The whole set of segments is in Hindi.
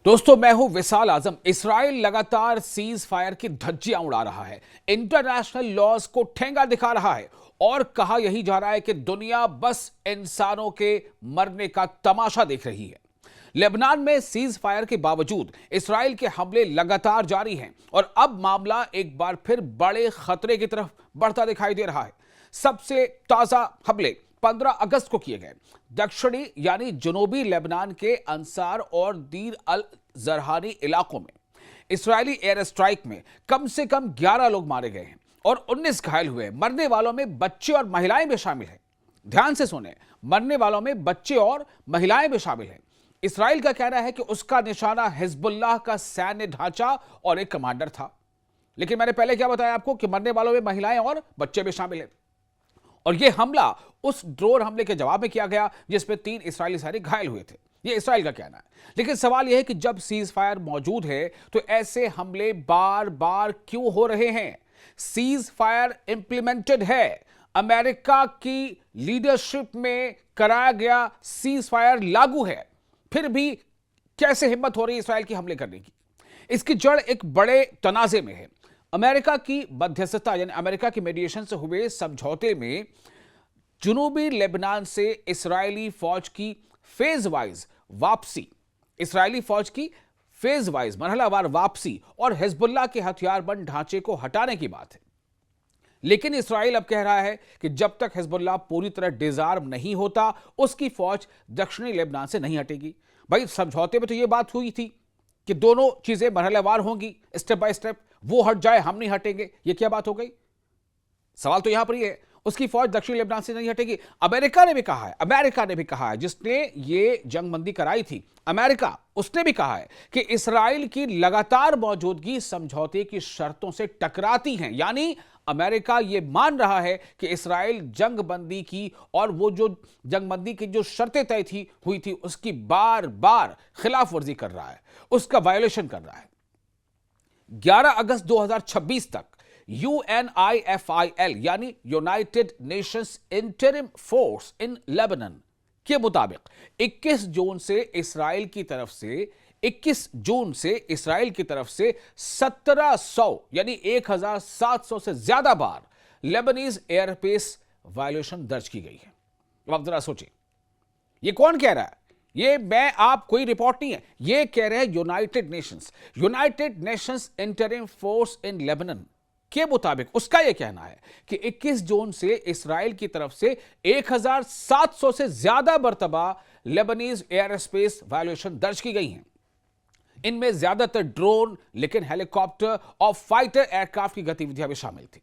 दोस्तों, मैं हूं विशाल आजम। इसराइल लगातार सीज फायर की धज्जियां उड़ा रहा है, इंटरनेशनल लॉज को ठेंगा दिखा रहा है और कहा यही जा रहा है कि दुनिया बस इंसानों के मरने का तमाशा देख रही है। लेबनान में सीज फायर के बावजूद इसराइल के हमले लगातार जारी हैं और अब मामला एक बार फिर बड़े खतरे की तरफ बढ़ता दिखाई दे रहा है। सबसे ताजा हमले 15 अगस्त को किए गए दक्षिणी यानी जनूबी लेबनान के अंसार और दीर अल जरहानी इलाकों में इस्राएली एयर स्ट्राइक में कम से कम 11 लोग मारे गए हैं और 19 घायल हुए। मरने वालों में बच्चे और महिलाएं भी शामिल हैं। ध्यान से सुने, मरने वालों में बच्चे और महिलाएं भी शामिल हैं। इसराइल का कहना है कि उसका निशाना हिजबुल्लाह का सैन्य ढांचा और एक कमांडर था, लेकिन मैंने पहले क्या बताया आपको कि मरने वालों में महिलाएं और बच्चे भी शामिल हैं। और यह हमला उस ड्रोन हमले के जवाब में किया गया जिसमें 3 इस्राएली सैनिक घायल हुए थे। यह इसराइल का कहना है। लेकिन सवाल यह है कि जब सीज फायर मौजूद है तो ऐसे हमले बार बार क्यों हो रहे हैं? सीज फायर इंप्लीमेंटेड है, अमेरिका की लीडरशिप में कराया गया सीज फायर लागू है, फिर भी कैसे हिम्मत हो रही है इसराइल की हमले करने की? इसकी जड़ एक बड़े तनाजे में है। अमेरिका की मध्यस्थता यानी अमेरिका की मीडिएशन से हुए समझौते में जनूबी लेबनान से इस्राएली फौज की फेज वाइज वापसी, इस्राएली फौज की फेज वाइज मरहलावार वापसी और हिजबुल्लाह के हथियारबंद ढांचे को हटाने की बात है। लेकिन इस्राएल अब कह रहा है कि जब तक हिजबुल्लाह पूरी तरह डिजार्म नहीं होता उसकी फौज दक्षिणी लेबनान से नहीं हटेगी। भाई, समझौते में तो यह बात हुई थी कि दोनों चीजें मरहलावार होंगी, स्टेप बाय स्टेप। वो हट जाए, हम नहीं हटेंगे, ये क्या बात हो गई? सवाल तो यहां पर ये है, उसकी फौज दक्षिण लेबनान से नहीं हटेगी। अमेरिका ने भी कहा है जिसने ये जंगबंदी कराई थी, अमेरिका, उसने भी कहा है कि इसराइल की लगातार मौजूदगी समझौते की शर्तों से टकराती है। यानी अमेरिका ये मान रहा है कि इसराइल जंगबंदी की और वो जो जंगबंदी की जो शर्तें तय हुई थी उसकी बार बार खिलाफ वर्जी कर रहा है, उसका वायोलेशन कर रहा है। 11 अगस्त 2026 तक UNIFIL यानी United Nations interim force in Lebanon के मुताबिक 21 जून से इसराइल की तरफ से 1700 यानी 1700 से ज्यादा बार लेबनीज एयरबेस वायोलेशन दर्ज की गई है। अब आप जरा सोचिए, ये कौन कह रहा है? ये मैं आप कोई रिपोर्ट नहीं है, ये कह रहे हैं United Nations interim force in Lebanon के मुताबिक उसका यह कहना है कि 21 जून से इसराइल की तरफ से 1700 से ज्यादा मर्तबा लेबनीज एयर स्पेस वायोलेशन दर्ज की गई हैं। इनमें ज्यादातर ड्रोन, लेकिन हेलीकॉप्टर और फाइटर एयरक्राफ्ट की गतिविधियां भी शामिल थी।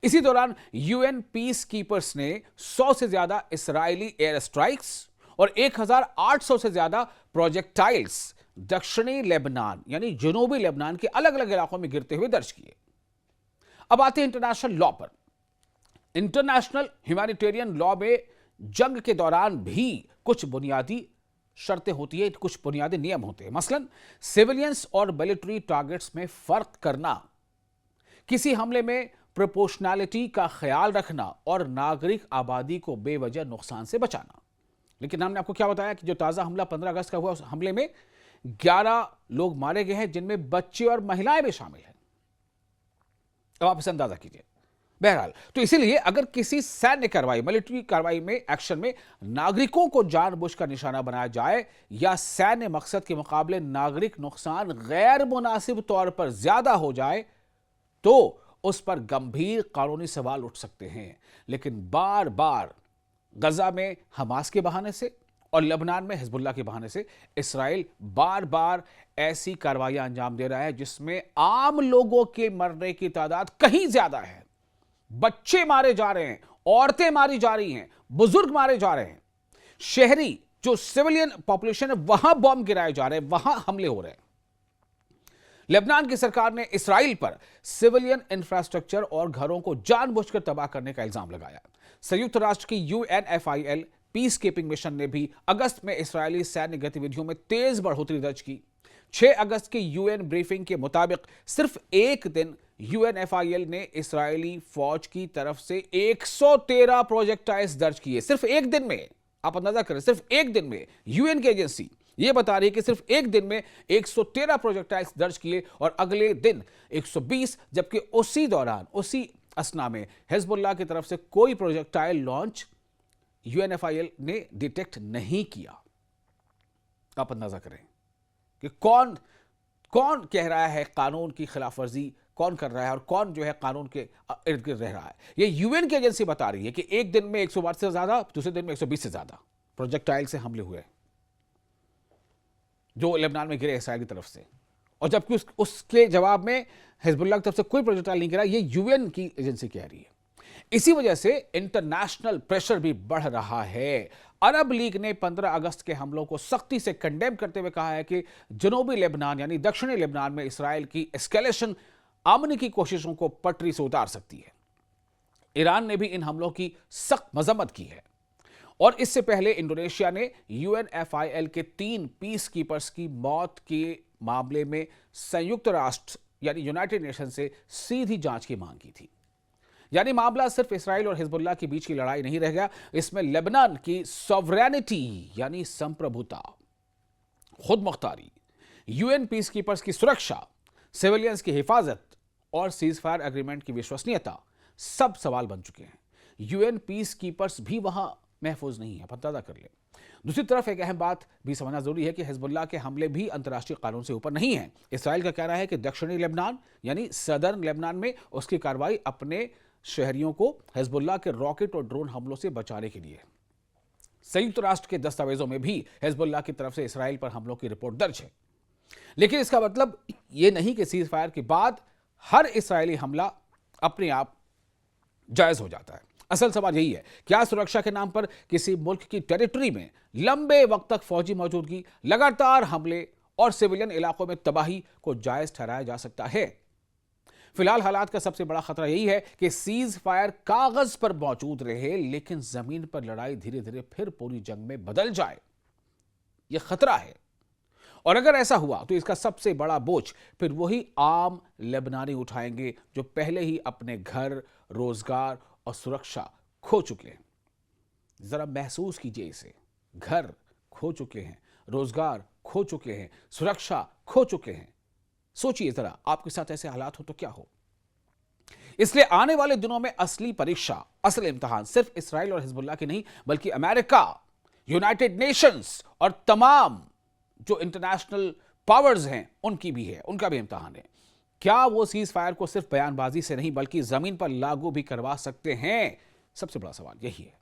इसी दौरान यूएन पीस कीपर्स ने 100 से ज्यादा इसराइली एयर स्ट्राइक्स और 1800 से ज्यादा प्रोजेक्टाइल्स दक्षिणी लेबनान यानी जनूबी लेबनान के अलग अलग इलाकों में गिरते हुए दर्ज किए। अब आते हैं इंटरनेशनल लॉ पर। इंटरनेशनल ह्यूमैनिटेरियन लॉ में जंग के दौरान भी कुछ बुनियादी शर्तें होती है, कुछ बुनियादी नियम होते हैं। मसलन सिविलियंस और मिलिट्री टारगेट्स में फर्क करना, किसी हमले में प्रोपोर्शनैलिटी का ख्याल रखना और नागरिक आबादी को बेवजह नुकसान से बचाना। लेकिन हमने आपको क्या बताया कि जो ताजा हमला 15 अगस्त का हुआ उस हमले में 11 लोग मारे गए हैं, जिनमें बच्चे और महिलाएं भी शामिल हैं। अब आप इसे अंदाजा कीजिए। बहरहाल, तो इसीलिए अगर किसी सैन्य कार्रवाई, मिलिट्री कार्रवाई में, एक्शन में नागरिकों को जानबूझकर निशाना बनाया जाए या सैन्य मकसद के मुकाबले नागरिक नुकसान गैर मुनासिब तौर पर ज्यादा हो जाए तो उस पर गंभीर कानूनी सवाल उठ सकते हैं। लेकिन बार बार गजा में हमास के बहाने से और लेबनान में हिजबुल्लाह के बहाने से इसराइल बार बार ऐसी कार्रवाइयां अंजाम दे रहा है जिसमें आम लोगों के मरने की तादाद कहीं ज्यादा है। बच्चे मारे जा रहे हैं, औरतें मारी जा रही हैं, बुजुर्ग मारे जा रहे हैं, शहरी जो सिविलियन पॉपुलेशन है वहां बॉम्ब गिराए जा रहे हैं, वहां हमले हो रहे हैं। लेबनान की सरकार ने इसराइल पर सिविलियन इंफ्रास्ट्रक्चर और घरों को जानबूझकर तबाह करने का इल्जाम लगाया। संयुक्त राष्ट्र की UNFIL पीस कीपिंग मिशन ने भी अगस्त में इसराइली सैन्य गतिविधियों में तेज बढ़ोतरी दर्ज की। 6 अगस्त की यूएन ब्रीफिंग के मुताबिक सिर्फ एक दिन UNFIL ने इसराइली फौज की तरफ से 113 प्रोजेक्टाइल्स दर्ज किए। सिर्फ एक दिन में, आप अंदाजा करें, सिर्फ एक दिन में यूएन की एजेंसी यह बता रही है कि सिर्फ एक दिन में 113 प्रोजेक्टाइल्स दर्ज किए और अगले दिन 120, जबकि उसी दौरान उसी असना में हिजबुल्लाह की तरफ से कोई प्रोजेक्टाइल लॉन्च यूएनएफआईएल ने डिटेक्ट नहीं किया। आप अंदाजा करें कि कौन कौन कह रहा है कानून की खिलाफवर्जी कौन कर रहा है और कौन जो है कानून के इर्द गिर्द रह रहा है। ये यूएन की एजेंसी बता रही है कि एक दिन में 112 से ज्यादा, दूसरे दिन में 120 से ज्यादा प्रोजेक्टाइल से हमले हुए जो लेबनान में गिरे इसराइल की तरफ से, और जबकि उसके जवाब में हिजबुल्लाह की तरफ से कोई प्रोजेक्टाइल नहीं गिरा। ये यूएन की एजेंसी कह रही है। इसी वजह से इंटरनेशनल प्रेशर भी बढ़ रहा है। अरब लीग ने 15 अगस्त के हमलों को सख्ती से कंडेम करते हुए कहा है कि जनूबी लेबनान यानी दक्षिणी लेबनान में इसराइल की एस्केलेशन अमन की कोशिशों को पटरी से उतार सकती है। ईरान ने भी इन हमलों की सख्त मजम्मत की है और इससे पहले इंडोनेशिया ने यूएनएफआईएल के 3 पीस कीपर्स की मौत के मामले में संयुक्त राष्ट्र यानी यूनाइटेड नेशन से सीधी जांच की मांग की थी। यानी मामला सिर्फ इसराइल और हिजबुल्लाह के बीच की लड़ाई नहीं रह गया, इसमें लेबनान की सॉवरेनिटी यानी संप्रभुता, खुद मुख्तारी, यूएन पीस कीपर्स की सुरक्षा, सिविलियंस की हिफाजत और सीज फायर एग्रीमेंट की विश्वसनीयता सब सवाल बन चुके हैं। यूएन पीस कीपर्स भी वहां महफूज नहीं है, अंदाजा कर ले। दूसरी तरफ एक अहम बात भी समझना जरूरी है कि हिजबुल्लाह के हमले भी अंतर्राष्ट्रीय कानून से ऊपर नहीं है। इसराइल का कहना है कि दक्षिणी लेबनान यानी सदर्न लेबनान में उसकी कार्रवाई अपने शहरियों को हिजबुल्लाह के रॉकेट और ड्रोन हमलों से बचाने के लिए। संयुक्त राष्ट्र के दस्तावेजों में भी हिजबुल्लाह की तरफ से इसराइल पर हमलों की रिपोर्ट दर्ज है, लेकिन इसका मतलब यह नहीं कि सीज फायर के बाद हर इसराइली हमला अपने आप जायज हो जाता है। असल सवाल यही है, क्या सुरक्षा के नाम पर किसी मुल्क की टेरिटरी में लंबे वक्त तक फौजी मौजूदगी, लगातार हमले और सिविलियन इलाकों में तबाही को जायज ठहराया जा सकता है? फिलहाल हालात का सबसे बड़ा खतरा यही है कि सीज फायर कागज पर मौजूद रहे, लेकिन जमीन पर लड़ाई धीरे धीरे फिर पूरी जंग में बदल जाए। यह खतरा है, और अगर ऐसा हुआ तो इसका सबसे बड़ा बोझ फिर वही आम लेबनानी उठाएंगे जो पहले ही अपने घर, रोजगार और सुरक्षा खो चुके हैं। जरा महसूस कीजिए इसे, घर खो चुके हैं, रोजगार खो चुके हैं, सुरक्षा खो चुके हैं। सोचिए जरा, आपके साथ ऐसे हालात हो तो क्या हो। इसलिए आने वाले दिनों में असली परीक्षा, असल इम्तिहान सिर्फ इसराइल और हिजबुल्लाह की नहीं, बल्कि अमेरिका, यूनाइटेड नेशंस और तमाम जो इंटरनेशनल पावर्स हैं उनकी भी है, उनका भी इम्तिहान है। क्या वो सीज फायर को सिर्फ बयानबाजी से नहीं बल्कि जमीन पर लागू भी करवा सकते हैं? सबसे बड़ा सवाल यही है।